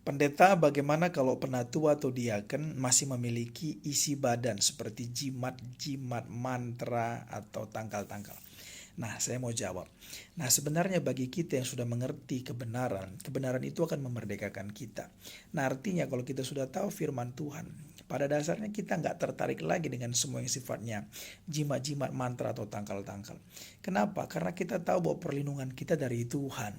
Pendeta, bagaimana kalau penatua atau diaken masih memiliki isi badan seperti jimat-jimat, mantra, atau tangkal-tangkal? Nah, saya mau jawab. Nah, sebenarnya bagi kita yang sudah mengerti kebenaran, kebenaran itu akan memerdekakan kita. Nah, artinya kalau kita sudah tahu firman Tuhan, pada dasarnya kita nggak tertarik lagi dengan semua yang sifatnya jimat-jimat, mantra, atau tangkal-tangkal. Kenapa? Karena kita tahu bahwa perlindungan kita dari Tuhan.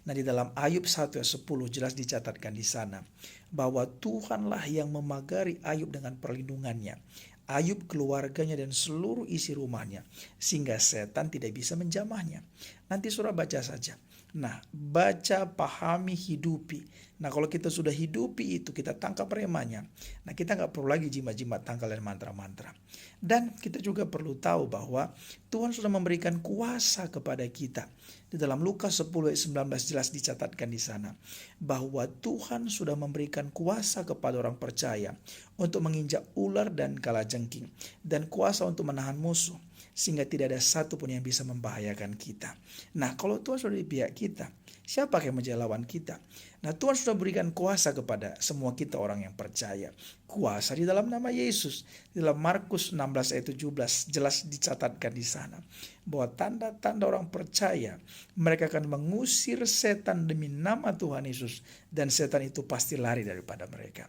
Nah, di dalam Ayub 1 ayat 10 jelas dicatatkan di sana bahwa Tuhanlah yang memagari Ayub dengan perlindungannya. Ayub, keluarganya, dan seluruh isi rumahnya, sehingga setan tidak bisa menjamahnya. Nanti surah baca saja. Nah, baca, pahami, hidupi. Nah, kalau kita sudah hidupi itu, kita tangkap remanya. Nah, kita nggak perlu lagi jimat-jimat, tangkal, dan mantra-mantra. Dan kita juga perlu tahu bahwa Tuhan sudah memberikan kuasa kepada kita. Di dalam Lukas 10 ayat 19 jelas dicatatkan di sana bahwa Tuhan sudah memberikan kuasa kepada orang percaya untuk menginjak ular dan kalajengking, dan kuasa untuk menahan musuh, sehingga tidak ada satu pun yang bisa membahayakan kita. Nah, kalau Tuhan sudah di pihak kita, siapa yang menjadi lawan kita? Nah, Tuhan sudah berikan kuasa kepada semua kita orang yang percaya. Kuasa di dalam nama Yesus. Di dalam Markus 16 ayat 17 jelas dicatatkan di sana bahwa tanda-tanda orang percaya, mereka akan mengusir setan demi nama Tuhan Yesus, dan setan itu pasti lari daripada mereka.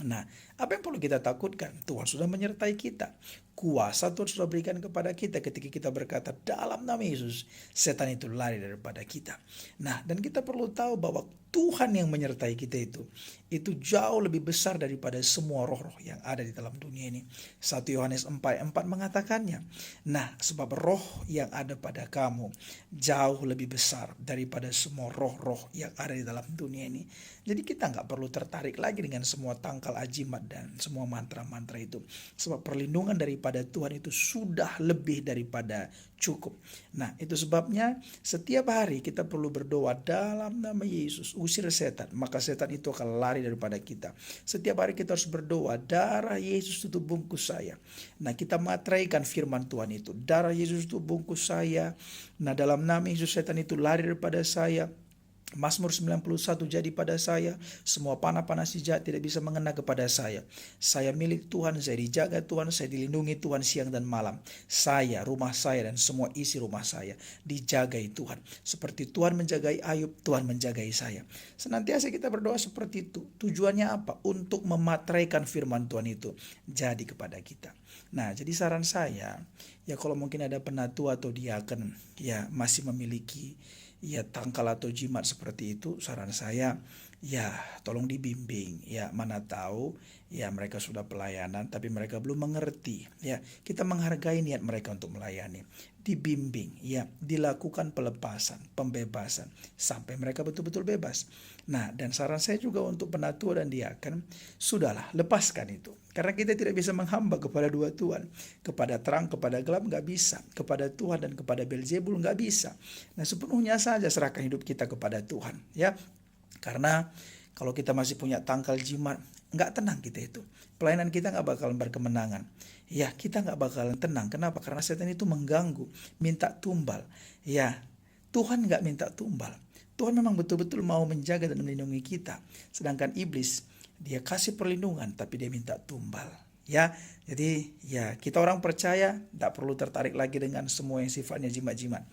Nah, apa yang perlu kita takutkan? Tuhan sudah menyertai kita. Kuasa Tuhan sudah berikan kepada kita ketika kita berkata dalam nama Yesus, setan itu lari daripada kita. Nah, dan kita perlu tahu bahwa Tuhan yang menyertai kita itu jauh lebih besar daripada semua roh-roh yang ada di dalam dunia ini. 1 Yohanes 4:4 mengatakannya. Nah, sebab roh yang ada pada kamu jauh lebih besar daripada semua roh-roh yang ada di dalam dunia ini. Jadi kita nggak perlu tertarik lagi dengan semua tangkal ajimat dan semua mantra-mantra itu. Sebab perlindungan daripada Tuhan itu sudah lebih daripada cukup. Nah, itu sebabnya setiap hari kita perlu berdoa dalam nama Yesus, usir setan, maka setan itu akan lari daripada kita. Setiap hari kita harus berdoa, darah Yesus tutup bungkus saya. Nah, kita matraikan firman Tuhan itu, darah Yesus tutup bungkus saya. Nah, dalam nama Yesus setan itu lari daripada saya. Mazmur 91 jadi pada saya, semua panah-panah si jahat tidak bisa mengena kepada saya. Saya milik Tuhan, saya dijaga Tuhan, saya dilindungi Tuhan siang dan malam. Saya, rumah saya, dan semua isi rumah saya dijagai Tuhan. Seperti Tuhan menjagai Ayub, Tuhan menjagai saya. Senantiasa kita berdoa seperti itu. Tujuannya apa? Untuk mematraikan firman Tuhan itu jadi kepada kita. Nah, jadi saran saya, ya kalau mungkin ada penatua atau diaken ya masih memiliki ya tangkal atau jimat seperti itu, saran saya ya tolong dibimbing. Ya, mana tahu ya mereka sudah pelayanan tapi mereka belum mengerti. Ya, kita menghargai niat mereka untuk melayani. Dibimbing, ya, dilakukan pelepasan, pembebasan sampai mereka betul-betul bebas. Nah, dan saran saya juga untuk penatua dan diaken, sudahlah, lepaskan itu. Karena kita tidak bisa menghamba kepada dua Tuhan. Kepada terang, kepada gelap nggak bisa. Kepada Tuhan dan kepada Beelzebul nggak bisa. Nah, sepenuhnya saja serahkan hidup kita kepada Tuhan, ya. Karena kalau kita masih punya tangkal jimat, nggak tenang kita itu. Pelayanan kita nggak bakalan berkemenangan. Ya, kita nggak bakalan tenang. Kenapa? Karena setan itu mengganggu, minta tumbal. Ya, Tuhan nggak minta tumbal. Tuhan memang betul-betul mau menjaga dan melindungi kita. Sedangkan iblis, dia kasih perlindungan, tapi dia minta tumbal. Ya, jadi ya kita orang percaya tidak perlu tertarik lagi dengan semua yang sifatnya jimat-jimat.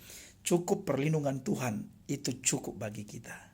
Cukup perlindungan Tuhan, itu cukup bagi kita.